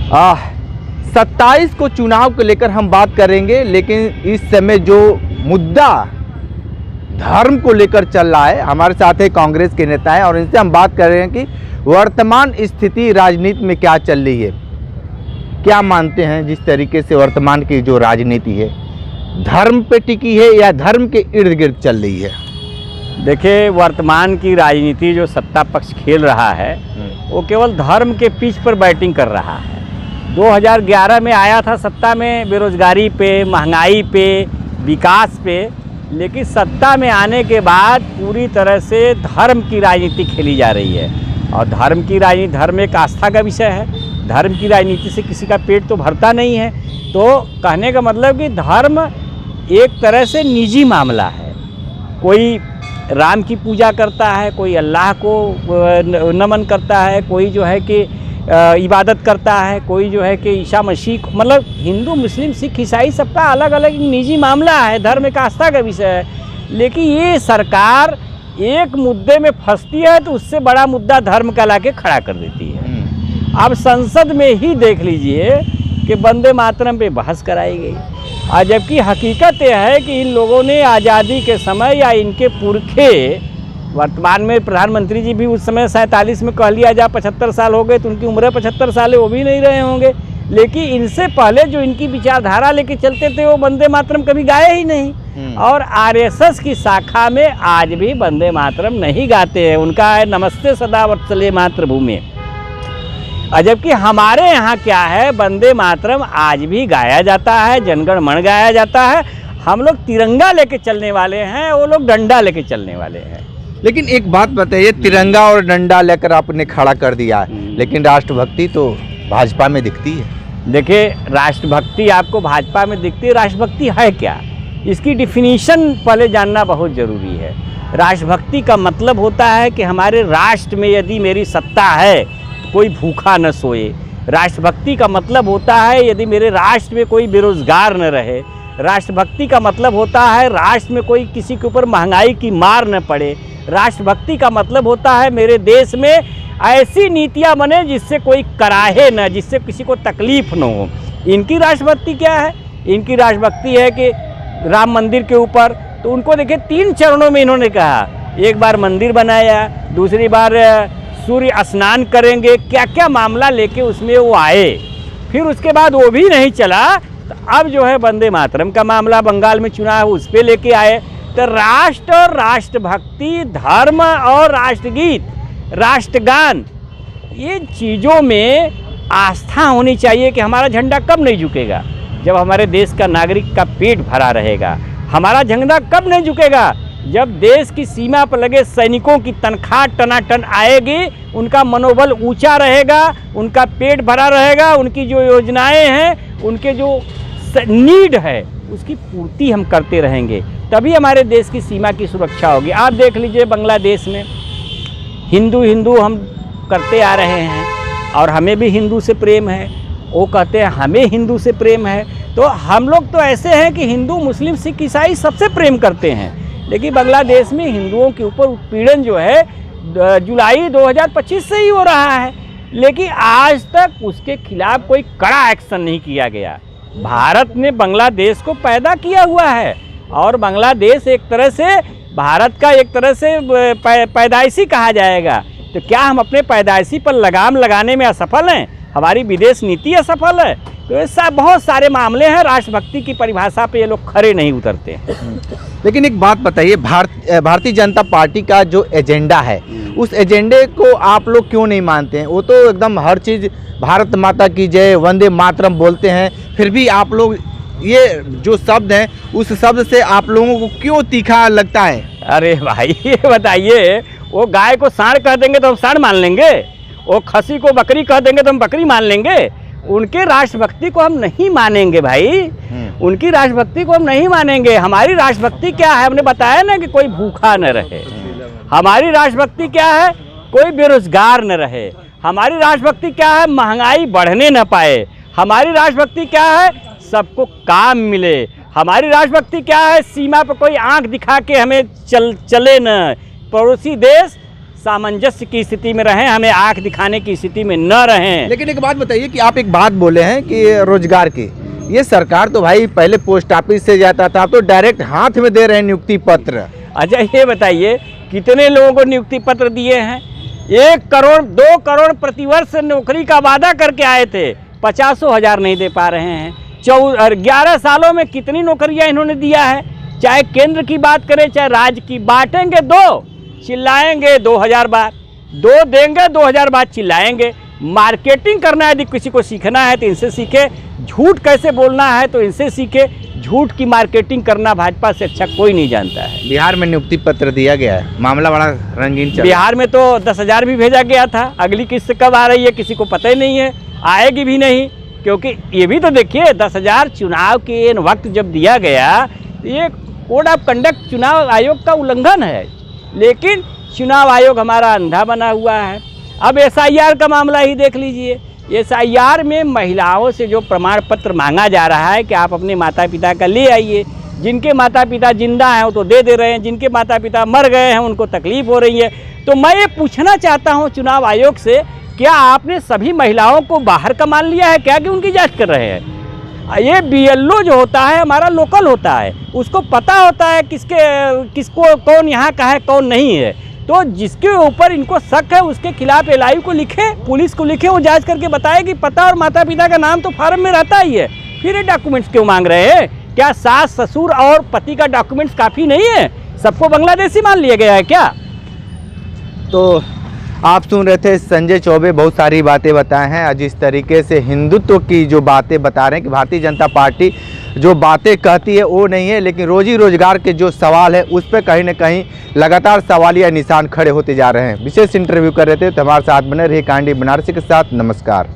27 को चुनाव को लेकर हम बात करेंगे, लेकिन इस समय जो मुद्दा धर्म को लेकर चल रहा है, हमारे साथ है कांग्रेस के नेता हैं और इनसे हम बात कर रहे हैं कि वर्तमान स्थिति राजनीति में क्या चल रही है, क्या मानते हैं जिस तरीके से वर्तमान की जो राजनीति है धर्म पे टिकी है या धर्म के इर्द गिर्द चल रही है। देखिए, वर्तमान की राजनीति जो सत्ता पक्ष खेल रहा है वो केवल धर्म के पिच पर बैटिंग कर रहा है। 2011 में आया था सत्ता में बेरोजगारी पे, महंगाई पे, विकास पे, लेकिन सत्ता में आने के बाद पूरी तरह से धर्म की राजनीति खेली जा रही है। और धर्म की राजनीति, धर्म एक आस्था का विषय है, धर्म की राजनीति से किसी का पेट तो भरता नहीं है। तो कहने का मतलब कि धर्म एक तरह से निजी मामला है। कोई राम की पूजा करता है, कोई अल्लाह को नमन करता है, कोई जो है कि इबादत करता है, कोई जो है कि ईसा मसीह, मतलब हिंदू, मुस्लिम, सिख, ईसाई सबका अलग अलग निजी मामला है, धर्म एक आस्था का विषय है। लेकिन ये सरकार एक मुद्दे में फंसती है तो उससे बड़ा मुद्दा धर्म का लाके खड़ा कर देती है। अब संसद में ही देख लीजिए कि वंदे मातरम पे बहस कराई गई, और जबकि हकीकत यह है कि इन लोगों ने आज़ादी के समय या इनके पुरखे, वर्तमान में प्रधानमंत्री जी भी उस समय 47 में कह लिया जा 75 साल हो गए तो उनकी उम्र 75 साल है, वो भी नहीं रहे होंगे। लेकिन इनसे पहले जो इनकी विचारधारा लेके चलते थे वो वंदे मातरम कभी गाए ही नहीं। और आरएसएस की शाखा में आज भी वंदे मातरम नहीं गाते हैं, उनका है नमस्ते सदा वत्सले मातृभूमि। जबकि हमारे यहाँ क्या है, वंदे मातरम आज भी गाया जाता है, जनगण मन गाया जाता है। हम लोग तिरंगा लेके चलने वाले हैं, वो लोग डंडा लेके चलने वाले हैं। लेकिन एक बात बताइए, तिरंगा और डंडा लेकर आपने खड़ा कर दिया है, लेकिन राष्ट्रभक्ति तो भाजपा में दिखती है। देखिए, राष्ट्रभक्ति आपको भाजपा में दिखती है, राष्ट्रभक्ति है क्या, इसकी डिफिनीशन पहले जानना बहुत ज़रूरी है। राष्ट्रभक्ति का मतलब होता है कि हमारे राष्ट्र में यदि मेरी सत्ता है कोई भूखा न सोए। राष्ट्रभक्ति का मतलब होता है यदि मेरे राष्ट्र में कोई बेरोजगार न रहे। राष्ट्रभक्ति का मतलब होता है राष्ट्र में कोई किसी के ऊपर महंगाई की मार न पड़े। राष्ट्रभक्ति का मतलब होता है मेरे देश में ऐसी नीतियां बने जिससे कोई कराहे न, जिससे किसी को तकलीफ न हो। इनकी राष्ट्रभक्ति क्या है? इनकी राष्ट्रभक्ति है कि राम मंदिर के ऊपर, तो उनको देखिए 3 चरणों में इन्होंने कहा, एक बार मंदिर बनाया, दूसरी बार सूर्य स्नान करेंगे, क्या क्या मामला लेके उसमें वो आए। फिर उसके बाद वो भी नहीं चला तो अब जो है वंदे मातरम का मामला बंगाल में चुनाव उस पर लेके आए। तो राष्ट्र और राष्ट्रभक्ति, धर्म और राष्ट्रगीत, राष्ट्रगान, ये चीज़ों में आस्था होनी चाहिए कि हमारा झंडा कब नहीं झुकेगा, जब हमारे देश का नागरिक का पेट भरा रहेगा। हमारा झंडा कब नहीं झुकेगा, जब देश की सीमा पर लगे सैनिकों की तनख्वाह टनाटन आएगी, उनका मनोबल ऊंचा रहेगा, उनका पेट भरा रहेगा, उनकी जो योजनाएं हैं, उनके जो नीड है उसकी पूर्ति हम करते रहेंगे, तभी हमारे देश की सीमा की सुरक्षा होगी। आप देख लीजिए बांग्लादेश में हिंदू हिंदू हम करते आ रहे हैं और हमें भी हिंदू से प्रेम है, वो कहते हैं हमें हिंदू से प्रेम है। तो हम लोग तो ऐसे हैं कि हिंदू, मुस्लिम, सिख, ईसाई सबसे प्रेम करते हैं, लेकिन बांग्लादेश में हिंदुओं के ऊपर उत्पीड़न जो है जुलाई 2025 से ही हो रहा है, लेकिन आज तक उसके खिलाफ कोई कड़ा एक्शन नहीं किया गया। भारत ने बांग्लादेश को पैदा किया हुआ है और बांग्लादेश एक तरह से भारत का एक तरह से पैदाइशी कहा जाएगा। तो क्या हम अपने पैदाइशी पर लगाम लगाने में असफल हैं? हमारी विदेश नीति असफल है? तो ऐसा बहुत सारे मामले हैं, राष्ट्रभक्ति की परिभाषा पे ये लोग खरे नहीं उतरते हैं। लेकिन एक बात बताइए, भारतीय जनता पार्टी का जो एजेंडा है उस एजेंडे को आप लोग क्यों नहीं मानते हैं? वो तो एकदम हर चीज़ भारत माता की जय, वंदे मातरम बोलते हैं, फिर भी आप लोग ये जो शब्द हैं उस शब्द से आप लोगों को क्यों तीखा लगता है? अरे भाई, ये बताइए, वो गाय को सांड कह देंगे तो हम सांड मान लेंगे, वो खसी को बकरी कह देंगे तो हम बकरी मान लेंगे? उनके राष्ट्रभक्ति को हम नहीं मानेंगे भाई, उनकी राष्ट्रभक्ति को हम नहीं मानेंगे। हमारी राष्ट्रभक्ति क्या है? हमने बताया ना कि कोई भूखा न रहे। हमारी राष्ट्रभक्ति क्या है? कोई बेरोजगार न रहे। हमारी राष्ट्रभक्ति क्या है? महंगाई बढ़ने न पाए। हमारी राष्ट्रभक्ति क्या है? सबको काम मिले। हमारी राष्ट्रभक्ति क्या है? सीमा पर कोई आंख दिखा के हमें चले न। पड़ोसी देश सामंजस्य की स्थिति में रहें, हमें आंख दिखाने की स्थिति में न रहें। लेकिन एक बात बताइए कि आप एक बात बोले हैं कि रोजगार की, ये सरकार तो भाई पहले पोस्ट ऑफिस से जाता था, तो डायरेक्ट हाथ में दे रहे हैं नियुक्ति पत्र। अच्छा ये बताइए कितने लोगों को नियुक्ति पत्र दिए हैं? 1 करोड़ 2 करोड़ प्रतिवर्ष नौकरी का वादा करके आए थे, 50,000 नहीं दे पा रहे हैं। 11 सालों में कितनी नौकरियां इन्होंने दिया है? चाहे केंद्र की बात करें चाहे राज्य की, बांटेंगे 2, चिल्लाएंगे 2000 बार, 2 देंगे 2000 बार चिल्लाएंगे। मार्केटिंग करना है, यदि किसी को सीखना है तो इनसे सीखे, झूठ कैसे बोलना है तो इनसे सीखे। झूठ की मार्केटिंग करना भाजपा से अच्छा कोई नहीं जानता है। बिहार में नियुक्ति पत्र दिया गया है, मामला बड़ा रंगीन चल रहा है। बिहार में तो 10,000 भी भेजा गया था, अगली किस्त कब आ रही है किसी को पता ही नहीं है, आएगी भी नहीं। क्योंकि ये भी तो देखिए 10,000 चुनाव के वक्त जब दिया गया, ये कोड ऑफ कंडक्ट चुनाव आयोग का उल्लंघन है, लेकिन चुनाव आयोग हमारा अंधा बना हुआ है। अब SIR का मामला ही देख लीजिए, SIR में महिलाओं से जो प्रमाण पत्र मांगा जा रहा है कि आप अपने माता पिता का ले आइए, जिनके माता पिता जिंदा हैं वो तो दे रहे हैं, जिनके माता पिता मर गए हैं उनको तकलीफ हो रही है। तो मैं ये पूछना चाहता हूँ चुनाव आयोग से, क्या आपने सभी महिलाओं को बाहर का मान लिया है क्या कि उनकी जांच कर रहे हैं? ये BLO जो होता है हमारा लोकल होता है, उसको पता होता है किसको कौन यहाँ का है कौन नहीं है। तो जिसके ऊपर इनको शक है उसके खिलाफ LIU को लिखे, पुलिस को लिखे, वो जांच करके बताए कि पता और माता पिता का नाम तो फार्म में रहता ही है, फिर ये डॉक्यूमेंट्स क्यों मांग रहे हैं? क्या सास ससुर और पति का डॉक्यूमेंट्स काफ़ी नहीं है? सबको बांग्लादेशी मान लिया गया है क्या? तो आप सुन रहे थे संजय चौबे, बहुत सारी बातें बताए हैं। जिस तरीके से हिंदुत्व की जो बातें बता रहे हैं कि भारतीय जनता पार्टी जो बातें कहती है वो नहीं है, लेकिन रोजी रोजगार के जो सवाल है उस पर कहीं ना कहीं लगातार सवालिया निशान खड़े होते जा रहे हैं। विशेष इंटरव्यू कर रहे थे तो हमारे साथ बने रहिए कांडी बनारसी के साथ। नमस्कार।